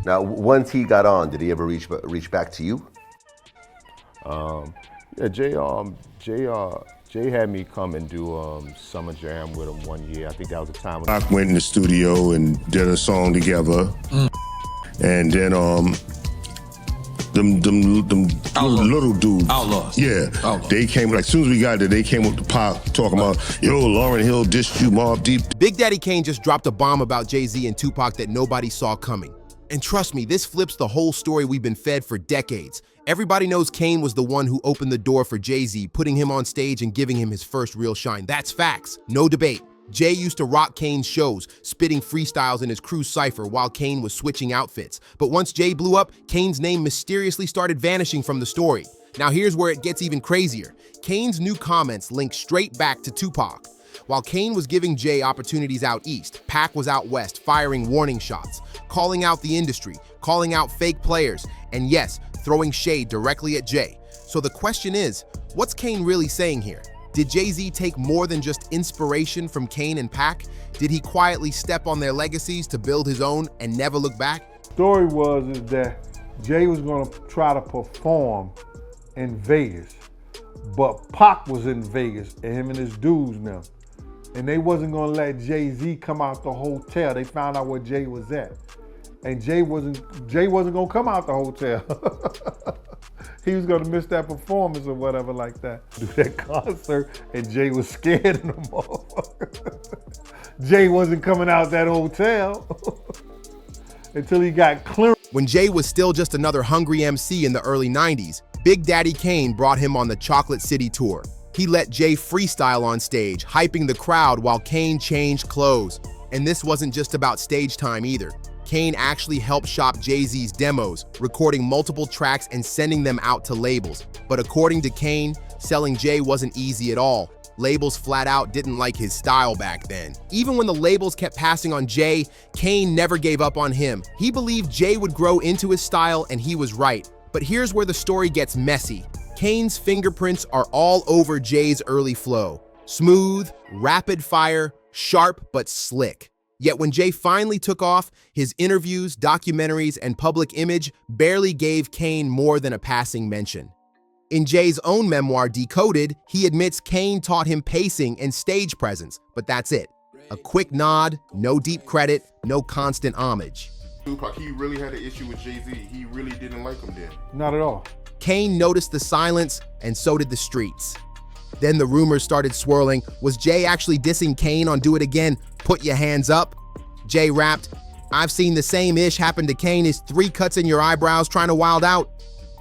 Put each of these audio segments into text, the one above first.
Now, once he got on, did he ever reach back to you? Yeah, Jay had me come and do Summer Jam with him one year. I think that was the time when I went in the studio and did a song together. And then them little dudes. Outlaws. Yeah. Outlaws. They came, like, as soon as we got there, they came up to Pac talking about, yo, Lauryn Hill dissed you, Mobb Deep. Big Daddy Kane just dropped a bomb about Jay-Z and Tupac that nobody saw coming. And trust me, this flips the whole story we've been fed for decades. Everybody knows Kane was the one who opened the door for Jay-Z, putting him on stage and giving him his first real shine. That's facts, no debate. Jay used to rock Kane's shows, spitting freestyles in his crew cypher while Kane was switching outfits. But once Jay blew up, Kane's name mysteriously started vanishing from the story. Now here's where it gets even crazier. Kane's new comments link straight back to Tupac. While Kane was giving Jay opportunities out east, Pac was out west firing warning shots, calling out the industry, calling out fake players, and yes, throwing shade directly at Jay. So the question is, what's Kane really saying here? Did Jay-Z take more than just inspiration from Kane and Pac? Did he quietly step on their legacies to build his own and never look back? Story is that Jay was gonna try to perform in Vegas, but Pac was in Vegas, and him and his dudes now. And they wasn't gonna let Jay-Z come out the hotel. They found out where Jay was at. And Jay wasn't gonna come out the hotel. He was gonna miss that performance or whatever like that. Do that concert, and Jay was scared of the motherfucker. Jay wasn't coming out that hotel until he got clear. When Jay was still just another hungry MC in the early 90s, Big Daddy Kane brought him on the Chocolate City tour. He let Jay freestyle on stage, hyping the crowd while Kane changed clothes. And this wasn't just about stage time either. Kane actually helped shop Jay-Z's demos, recording multiple tracks and sending them out to labels. But according to Kane, selling Jay wasn't easy at all. Labels flat out didn't like his style back then. Even when the labels kept passing on Jay, Kane never gave up on him. He believed Jay would grow into his style, and he was right. But here's where the story gets messy. Kane's fingerprints are all over Jay's early flow. Smooth, rapid fire, sharp but slick. Yet when Jay finally took off, his interviews, documentaries, and public image barely gave Kane more than a passing mention. In Jay's own memoir, Decoded, he admits Kane taught him pacing and stage presence, but that's it. A quick nod, no deep credit, no constant homage. Tupac, he really had an issue with Jay-Z. He really didn't like him then. Not at all. Kane noticed the silence, and so did the streets. Then the rumors started swirling. Was Jay actually dissing Kane on Do It Again, Put Your Hands Up? Jay rapped, "I've seen the same ish happen to Kane, is 3 cuts in your eyebrows trying to wild out."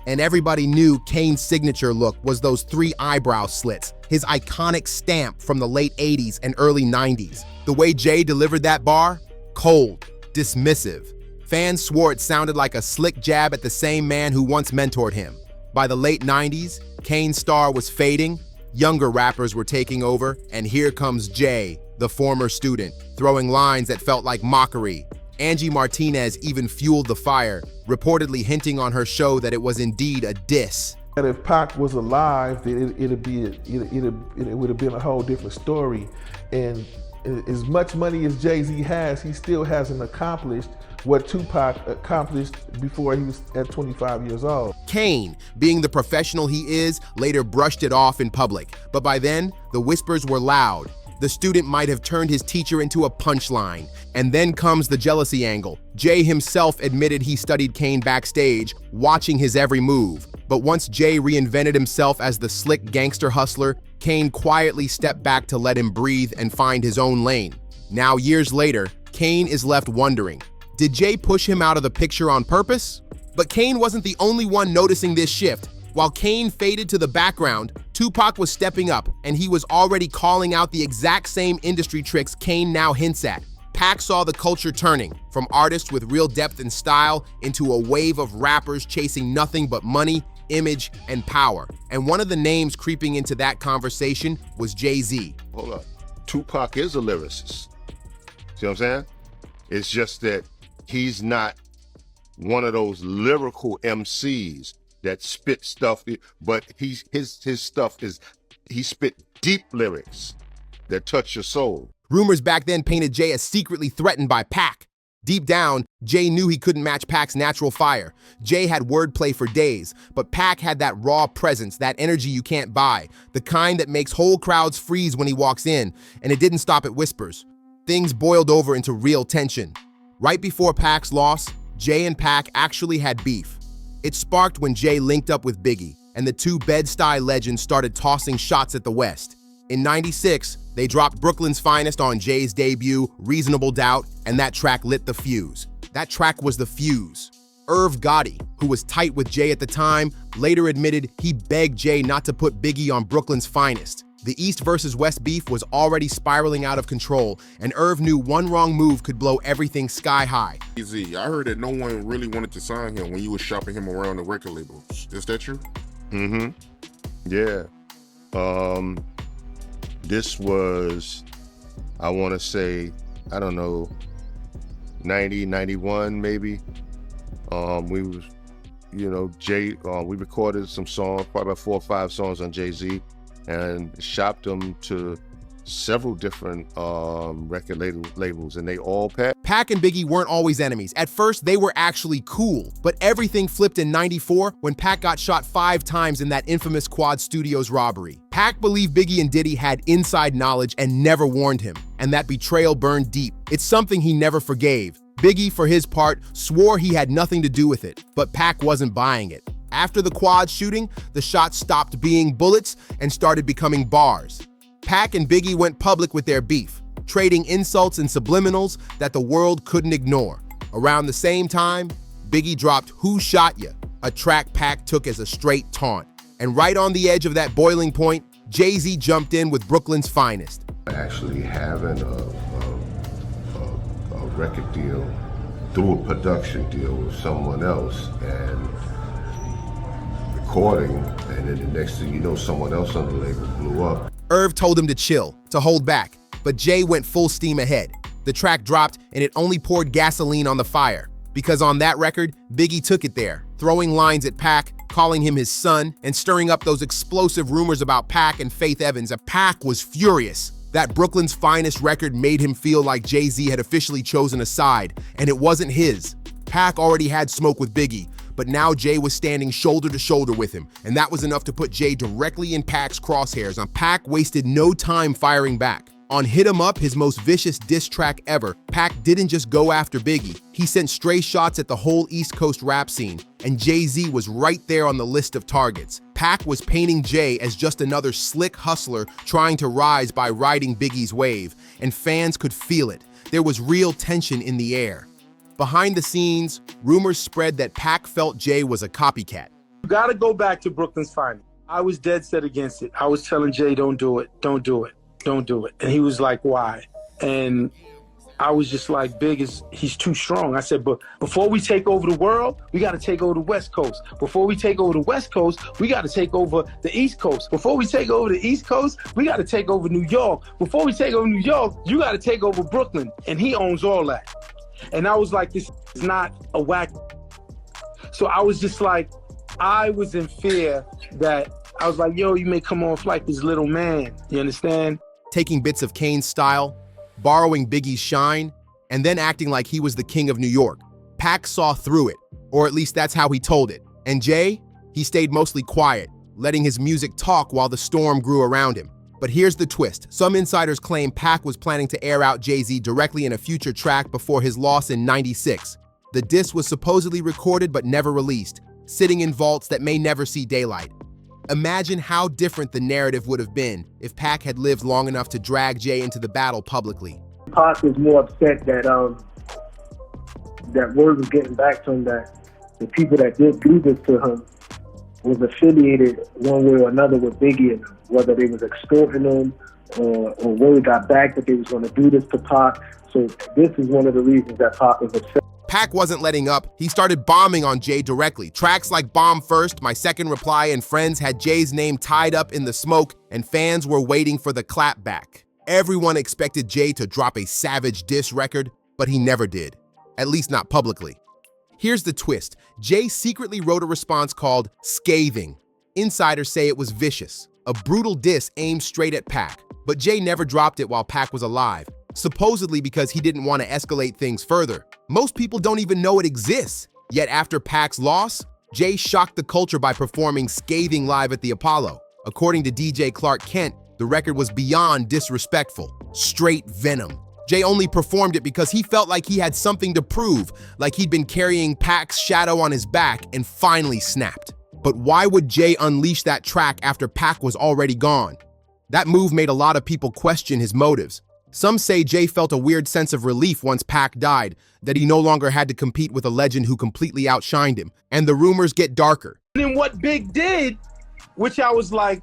And everybody knew Kane's signature look was those 3 eyebrow slits, his iconic stamp from the late 80s and early 90s. The way Jay delivered that bar? Cold, dismissive. Fans swore it sounded like a slick jab at the same man who once mentored him. By the late 90s, Kane's star was fading, younger rappers were taking over, and here comes Jay, the former student, throwing lines that felt like mockery. Angie Martinez even fueled the fire, reportedly hinting on her show that it was indeed a diss. And if Pac was alive, then it would have been a whole different story. And as much money as Jay-Z has, he still hasn't accomplished what Tupac accomplished before he was at 25 years old. Kane, being the professional he is, later brushed it off in public. But by then, the whispers were loud. The student might have turned his teacher into a punchline. And then comes the jealousy angle. Jay himself admitted he studied Kane backstage, watching his every move. But once Jay reinvented himself as the slick gangster hustler, Kane quietly stepped back to let him breathe and find his own lane. Now, years later, Kane is left wondering, did Jay push him out of the picture on purpose? But Kane wasn't the only one noticing this shift. While Kane faded to the background, Tupac was stepping up, and he was already calling out the exact same industry tricks Kane now hints at. Pac saw the culture turning, from artists with real depth and style into a wave of rappers chasing nothing but money, image, and power. And one of the names creeping into that conversation was Jay-Z. Hold up. Tupac is a lyricist. See what I'm saying? It's just that he's not one of those lyrical MCs that spit stuff, but his stuff is, he spit deep lyrics that touch your soul. Rumors back then painted Jay as secretly threatened by Pac. Deep down, Jay knew he couldn't match Pac's natural fire. Jay had wordplay for days, but Pac had that raw presence, that energy you can't buy, the kind that makes whole crowds freeze when he walks in, and it didn't stop at whispers. Things boiled over into real tension. Right before Pac's loss, Jay and Pac actually had beef. It sparked when Jay linked up with Biggie, and the two Bed-Stuy legends started tossing shots at the West. In '96, they dropped Brooklyn's Finest on Jay's debut, Reasonable Doubt, and that track lit the fuse. That track was the fuse. Irv Gotti, who was tight with Jay at the time, later admitted he begged Jay not to put Biggie on Brooklyn's Finest. The East versus West beef was already spiraling out of control, and Irv knew one wrong move could blow everything sky high. Jay-Z, I heard that no one really wanted to sign him when you were shopping him around the record labels. Is that true? Yeah. This was, I want to say, I don't know, 90, 91 maybe. We was, Jay, we recorded some songs, probably about 4 or 5 songs on Jay-Z, and shopped them to several different record labels, and they all passed. Pac and Biggie weren't always enemies. At first, they were actually cool, but everything flipped in '94 when Pac got shot 5 times in that infamous Quad Studios robbery. Pac believed Biggie and Diddy had inside knowledge and never warned him, and that betrayal burned deep. It's something he never forgave. Biggie, for his part, swore he had nothing to do with it, but Pac wasn't buying it. After the Quad shooting, the shots stopped being bullets and started becoming bars. Pac and Biggie went public with their beef, trading insults and subliminals that the world couldn't ignore. Around the same time, Biggie dropped Who Shot Ya?, a track Pac took as a straight taunt. And right on the edge of that boiling point, Jay-Z jumped in with Brooklyn's Finest. Actually having a record deal through a production deal with someone else and recording, and then the next thing you know, someone else on the label blew up. Irv told him to chill, to hold back, but Jay went full steam ahead. The track dropped, and it only poured gasoline on the fire. Because on that record, Biggie took it there, throwing lines at Pac, calling him his son, and stirring up those explosive rumors about Pac and Faith Evans. Pac was furious. That Brooklyn's Finest record made him feel like Jay-Z had officially chosen a side, and it wasn't his. Pac already had smoke with Biggie, but now Jay was standing shoulder to shoulder with him, and that was enough to put Jay directly in Pac's crosshairs. Pac wasted no time firing back. On Hit 'Em Up, his most vicious diss track ever, Pac didn't just go after Biggie. He sent stray shots at the whole East Coast rap scene, and Jay-Z was right there on the list of targets. Pac was painting Jay as just another slick hustler trying to rise by riding Biggie's wave, and fans could feel it. There was real tension in the air. Behind the scenes, rumors spread that Pac felt Jay was a copycat. You gotta go back to Brooklyn's Finest. I was dead set against it. I was telling Jay, don't do it, don't do it, don't do it. And he was like, why? And I was just like, he's too strong. I said, but before we take over the world, we gotta take over the West Coast. Before we take over the West Coast, we gotta take over the East Coast. Before we take over the East Coast, we gotta take over New York. Before we take over New York, you gotta take over Brooklyn. And he owns all that. And I was like, this is not a whack. So I was just like, I was in fear that I was like, yo, you may come off like this little man. You understand? Taking bits of Kane's style, borrowing Biggie's shine, and then acting like he was the king of New York. Pac saw through it, or at least that's how he told it. And Jay, he stayed mostly quiet, letting his music talk while the storm grew around him. But here's the twist. Some insiders claim Pac was planning to air out Jay-Z directly in a future track before his loss in '96. The diss was supposedly recorded but never released, sitting in vaults that may never see daylight. Imagine how different the narrative would have been if Pac had lived long enough to drag Jay into the battle publicly. Pac was more upset that that word was getting back to him, that the people that did do this to him was affiliated one way or another with Biggie and whether they was extorting him or word got back that they was going to do this to Pac. So this is one of the reasons that Pac was upset. Pac wasn't letting up. He started bombing on Jay directly. Tracks like Bomb First, My Second Reply, and Friends had Jay's name tied up in the smoke, and fans were waiting for the clapback. Everyone expected Jay to drop a savage diss record, but he never did. At least not publicly. Here's the twist. Jay secretly wrote a response called Scathing. Insiders say it was vicious, a brutal diss aimed straight at Pac. But Jay never dropped it while Pac was alive, supposedly because he didn't want to escalate things further. Most people don't even know it exists. Yet after Pac's loss, Jay shocked the culture by performing scathing live at the Apollo. According to DJ Clark Kent, the record was beyond disrespectful, straight venom. Jay only performed it because he felt like he had something to prove, like he'd been carrying Pac's shadow on his back and finally snapped. But why would Jay unleash that track after Pac was already gone? That move made a lot of people question his motives. Some say Jay felt a weird sense of relief once Pac died, that he no longer had to compete with a legend who completely outshined him. And the rumors get darker. And then what Big did, which I was like,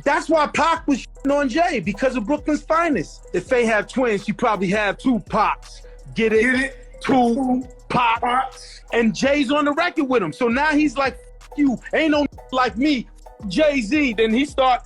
that's why Pac was on Jay, because of Brooklyn's finest. If they have twins, you probably have two Pacs. Get it? Two Pacs. And Jay's on the record with him. So now he's like, you, ain't no like me, Jay-Z. Then he start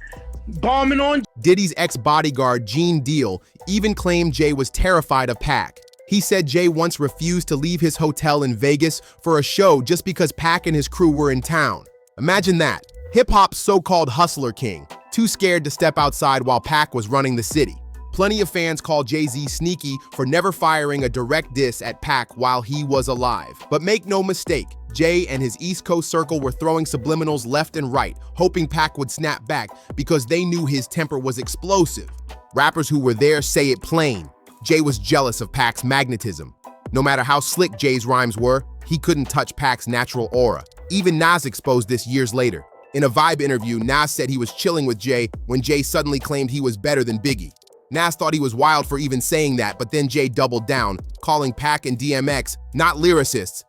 bombing on. Diddy's ex-bodyguard, Gene Deal, even claimed Jay was terrified of Pac. He said Jay once refused to leave his hotel in Vegas for a show just because Pac and his crew were in town. Imagine that. Hip-hop's so-called hustler king, too scared to step outside while Pac was running the city. Plenty of fans call Jay-Z sneaky for never firing a direct diss at Pac while he was alive. But make no mistake, Jay and his East Coast circle were throwing subliminals left and right, hoping Pac would snap back because they knew his temper was explosive. Rappers who were there say it plain. Jay was jealous of Pac's magnetism. No matter how slick Jay's rhymes were, he couldn't touch Pac's natural aura. Even Nas exposed this years later. In a Vibe interview, Nas said he was chilling with Jay when Jay suddenly claimed he was better than Biggie. Nas thought he was wild for even saying that, but then Jay doubled down, calling Pac and DMX not lyricists.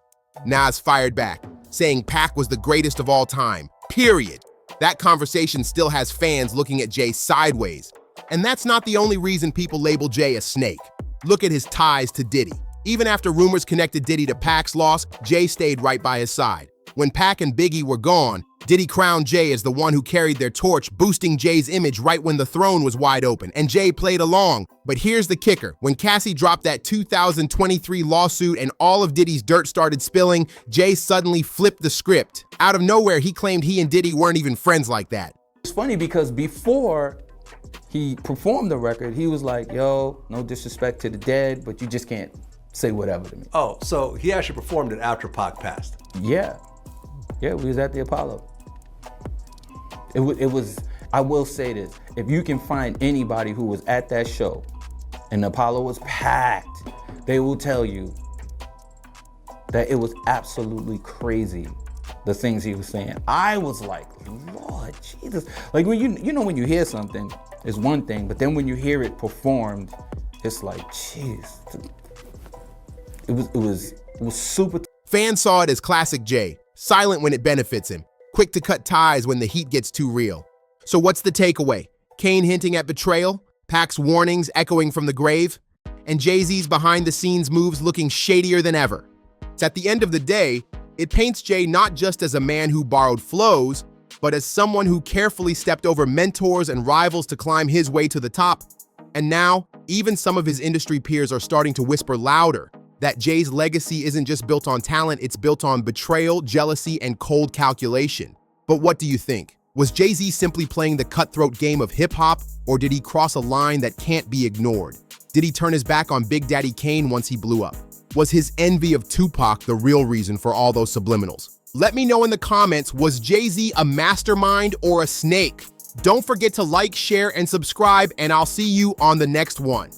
Nas fired back, saying Pac was the greatest of all time, period. That conversation still has fans looking at Jay sideways. And that's not the only reason people label Jay a snake. Look at his ties to Diddy. Even after rumors connected Diddy to Pac's loss, Jay stayed right by his side. When Pac and Biggie were gone, Diddy crowned Jay as the one who carried their torch, boosting Jay's image right when the throne was wide open, and Jay played along. But here's the kicker. When Cassie dropped that 2023 lawsuit and all of Diddy's dirt started spilling, Jay suddenly flipped the script. Out of nowhere, he claimed he and Diddy weren't even friends like that. It's funny because before he performed the record, he was like, yo, no disrespect to the dead, but you just can't say whatever to me. Oh, so he actually performed it after Pac passed? Yeah. Yeah, we was at the Apollo. It was, I will say this, if you can find anybody who was at that show and the Apollo was packed, they will tell you that it was absolutely crazy, the things he was saying. I was like, Lord Jesus. Like when you know when you hear something, it's one thing, but then when you hear it performed, it's like, jeez. It was super. Fans saw it as classic Jay, silent when it benefits him, quick to cut ties when the heat gets too real. So what's the takeaway? Kane hinting at betrayal, Pac's warnings echoing from the grave, and Jay-Z's behind-the-scenes moves looking shadier than ever. It's at the end of the day, it paints Jay not just as a man who borrowed flows, but as someone who carefully stepped over mentors and rivals to climb his way to the top. And now, even some of his industry peers are starting to whisper louder that Jay's legacy isn't just built on talent, it's built on betrayal, jealousy, and cold calculation. But what do you think? Was Jay-Z simply playing the cutthroat game of hip-hop, or did he cross a line that can't be ignored? Did he turn his back on Big Daddy Kane once he blew up? Was his envy of Tupac the real reason for all those subliminals? Let me know in the comments, was Jay-Z a mastermind or a snake? Don't forget to like, share, and subscribe, and I'll see you on the next one.